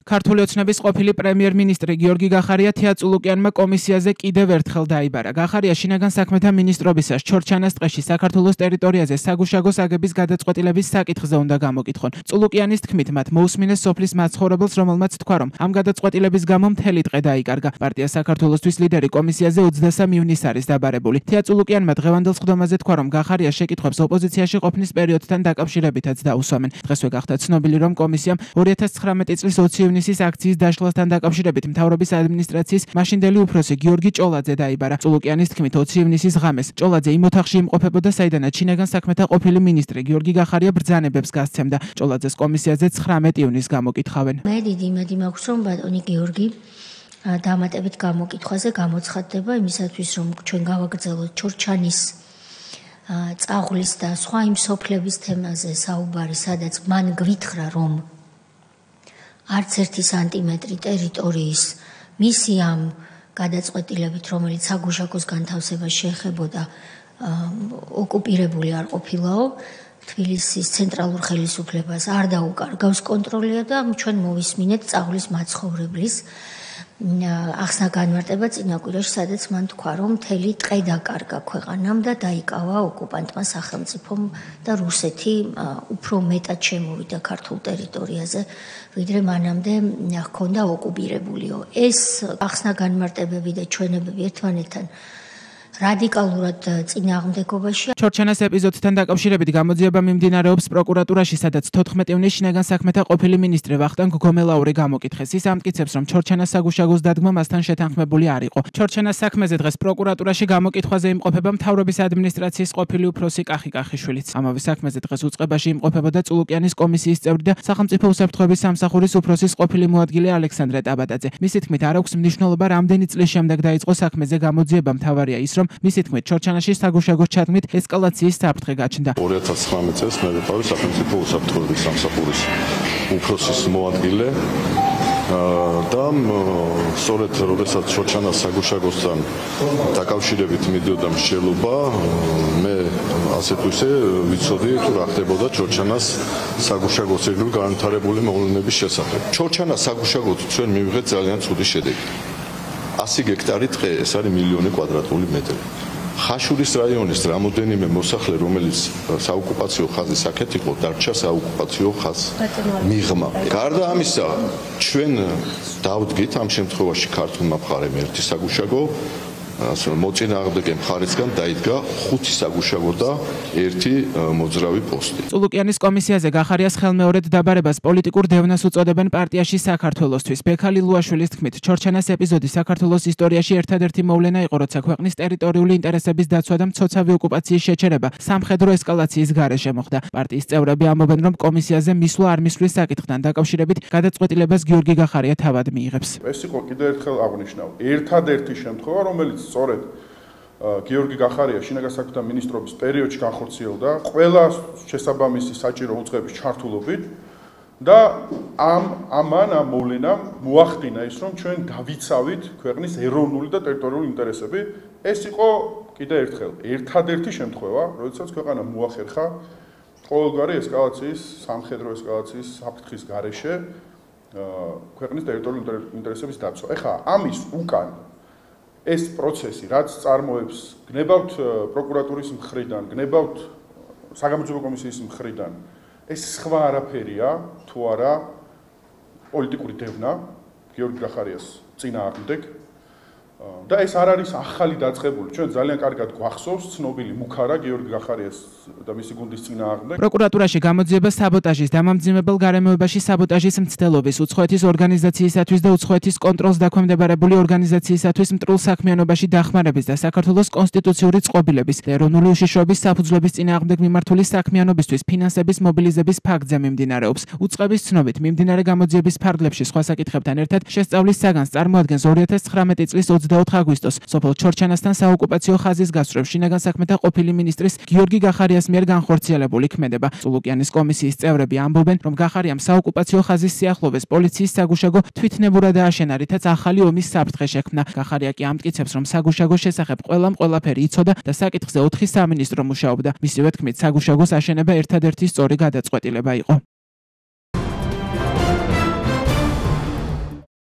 ქართული ოცნების ყოფილი პრემიერ-მინისტრი გიორგი გახარია თეატრულუკიანმა კომისიაზე კიდევ ერთხელ დაიბარა. გახარია შინაგან საქმეთა მინისტრობისას ჩორჩანას ტყეში საქართველოს ტერიტორიაზე საგუშაგოს აგების გადაწყვეტილების საკითხზე უნდა გამოკითხონ. წულუკიანის თქმით, მათ მოусმინეს სოფლის მაცხოვრებელს, რომელმაც თქვა, რომ ამ გადაწყვეტილების გამო მთელი ტყე დაიკარგა. პარტია საქართველოსთვის ლიდერი კომისიაზე 23 ივნისს არის დაბარებული. თეატრულუკიანმა დღევანდელ სხდომაზე თქვა, რომ გახარია შეკითხვებს ოპოზიციაში ყოფნის პერიოდთან დაკავშირებითაც დაუსვამენ. დღესვე გახდა ცნობილი, რომ კომისიამ 2019 წლის 20 ივნისის აქციის დაშლასთან დაკავშირებით მთავრობის ადმინისტრაციის მაშინდელი უფროსი გიორგი ჭოლაძე დაიბარა. წულუკიანის თქმით 20 ივნისის ღამეს ჭოლაძე იმ ოთახში იმყოფებოდა, საიდანაც შინაგან საქმეთა ყოფილი მინისტრი გიორგი გახარია ბრძანებებს გასცემდა. ჭოლაძეს კომისიაზე 19 ივნისს გამოკითხავენ. მე დიდი იმედი მაქვს, რომ ბატონი გიორგი დამატებით გამოკითხვაზე გამოცხადდება იმისათვის, რომ ჩვენ გავაგრძელოთ ჩორჩანის წაღლის და სხვა იმ სოფლების თემაზე საუბარი, სადაც მან გვითხრა, რომ არც ერთი სანტიმეტრი ტერიტორიის მისი ამ გადაწყვეტილებით, რომელიც საგუშაგოს განთავსებას შეეხებოდა, ოკუპირებული არ ყოფილაო, თბილისის ცენტრალურ ხელისუფლებას არ დაუკარგავს კონტროლია და ჩვენ მოვისმინეთ წაღლის მაცხოვრებლის ახსნა განმარტება წინა კვირაში, სადაც მან თქვა, რომ მთელი ტყე დაკარგა ქვეყანამ და დაიკავა ოკუპანტმა სახელმწიფომ და რუსეთი უფრო მეტად შემოვიდა ქართულ ტერიტორიაზე, ვიდრე მანამდე ჰქონდა ოკუპირებულიო. ეს ახსნა განმარტებები და ჩვენებები ერთმანეთთან რადიკალურად წინააღმდეგობაშია. ჩორჩანას ეპიზოდთან დაკავშირებით გამოძიება მიმდინარეობს პროკურატურაში, სადაც 14 ივნისს შინაგან საქმეთა ყოფილი მინისტრი ვახტანგ გომელაური გამოკითხეს. ის ამტკიცებს, რომ ჩორჩანას საგუშაგოს დადგმა მასთან შეთანხმებული არ იყო. ჩორჩანას საქმეზე დღეს პროკურატურაში გამოკითხვაზე იმყოფება მთავრობის ადმინისტრაციის ყოფილი უფროსი კახი კახიშვილიც. ამავე საქმეზე დღეს უწყებაში იმყოფებოდა წულუკიანის კომისიის წევრი და სახელმწიფო უსაფრთხოების სამსახურის უფროსის ყოფილი მოადგილე ალექსანდრე ტაბატაძე. მისი თქმით, არ აქვს მნიშვნელობა, რამდენი წლის შემდეგ დაიწყო საქმეზე გამოძიება, მთავარია ის, რომ მისი თქმით, ჩორჩანაში საგუშაგოს ჩადგმით ესკალაციის საფრთხე გაჩნდა. 2019 წელს მე ვიყავი სახელმწიფო უსაფრთხოების სამსახურის უფროსის მოადგილე და სწორედ როდესაც ჩორჩანას საგუშაგოსთან დაკავშირებით მიდიოდა მსჯელობა, მე ასე თუ ისე ვიცოდი, თუ რა ხდებოდა ჩორჩანას საგუშაგოს ირგვლივ განვითარებული მოვლენების შესახებ. ჩორჩანას საგუშაგოს ჩვენ მივიღეთ ძალიან ცუდი შედეგი. 100 გექტარი ტყე, ეს არის მილიონი კვადრატული მეტრი. ხაშურის რაიონის რამოდენიმე მოსახლე, რომელიც საოკუპაციო ხაზის აქეთ იყო, დარჩა საოკუპაციო ხაზს მიღმა. გარდა ამისა, ჩვენ დავდგით ამ შემთხვევაში ქართულმა მხარემ ერთი საგუშაგო, მოწინააღმდეგე მხარისგან დაიდგა 5 საგუშაგო და 1 მოძრავი პოსტი. წულუკიანის კომისიაზე გახარიას ხელმეორედ დაბარებას პოლიტიკურ დევნას უწოდებენ პარტიაში საქართველოსთვის. ბექალი ლუაშვილის თქმით, ჩორჩანას ეპიზოდი საქართველოს ისტორიაში ერთადერთი მოვლენა იყო, როცა ქვეყნის ტერიტორიული ინტერესების დაცვა და მცოცავი ოკუპაციის შეჩერება სამხედრო ესკალაციის გარეშე მოხდა. პარტიის წევრები ამბობენ, რომ კომისიაზე მისვლა არ მისვლის საკითხთან დაკავშირებით გადაწყვეტილებას გიორგი გახარია თავად მიიღებს. ეს იყო კიდევ ერთხელ აღნიშნავ, ერთადერთი შემთხვევა, რომელიც სწორედ გიორგი გახარია შინაგან საქმეთა მინისტრობის პერიოდში განხორციელდა ყველა შესაბამისი საჭირო უწყების ჩართულობით და ამან მოვლენამ მოახდინა ის, რომ ჩვენ დავიცავით ქვეყნის ეროვნული და ტერიტორიული ინტერესები. ეს იყო კიდევ ერთხელ ერთადერთი შემთხვევა, როდესაც ქვეყანა მოახერხა ყოველგვარი ესკალაციის, სამხედრო ესკალაციის საფრთხის გარეშე ქვეყნის ტერიტორიული ინტერესების დაცვა. ეხლა ამის უკან ეს პროცესი, რაც წარმოებს გნებავთ პროკურატურის მხრიდან, გნებავთ საგამოძიებო კომისიის მხრიდან, ეს სხვა არაფერია, თუ არა პოლიტიკური დევნა გიორგი გახარიას წინააღმდეგ და ეს არ არის ახალი დაწყებული. ჩვენ ძალიან კარგად გვახსოვს ცნობილი მუქარა გიორგი გახარიას და მისი გუნდის წინააღმდეგ. პროკურატურაში გამოძიება საბოტაჟის, დამამძიმებელ გარემოებაში საბოტაჟის მცდელობის, უცხოეთის ორგანიზაციისათვის და უცხოეთის კონტროლს დაქვემდებარებული ორგანიზაციისათვის მტრულ საქმიანობაში დახმარების და საქართველოს კონსტიტუციური წყობილების და ეროვნული უშიშროების საფუძვლების წინააღმდეგ მიმართული საქმიანობისთვის ფინანსების მობილიზების ფაქტზე მიმდინარეობს. უწყების ცნობით, მიმდინარე გამოძიების ფარგლებში სხვა საკითხებთან ერთად შესწავლის საგანს წარმოადგენს 2019 წლის 24 აგვისტოს სოფელ ჩორჩანასთან საოკუპაციო ხაზის გასწრებს შინაგან საქმეთა ყოფილი მინისტრის გიორგი გახარიას მიერ განხორციელებული ქმედება. წულუკიანის კომისიის წევრები ამბობენ, რომ გახარიამ საოკუპაციო ხაზის სიახლოვეს პოლიციის საგუშაგო თვითნებურად დააშენა, რითაც ახალი ომის საფრთხე შექმნა. გახარია კი ამტკიცებს, რომ საგუშაგოს შესახებ ყველამ ყველაფერი იცოდა და საკითხზე 4 სამინისტრო მუშაობდა. მისივე თქმით, საგუშაგოს აშენება ერთადერთი სწორი გადაწყვეტილება იყო.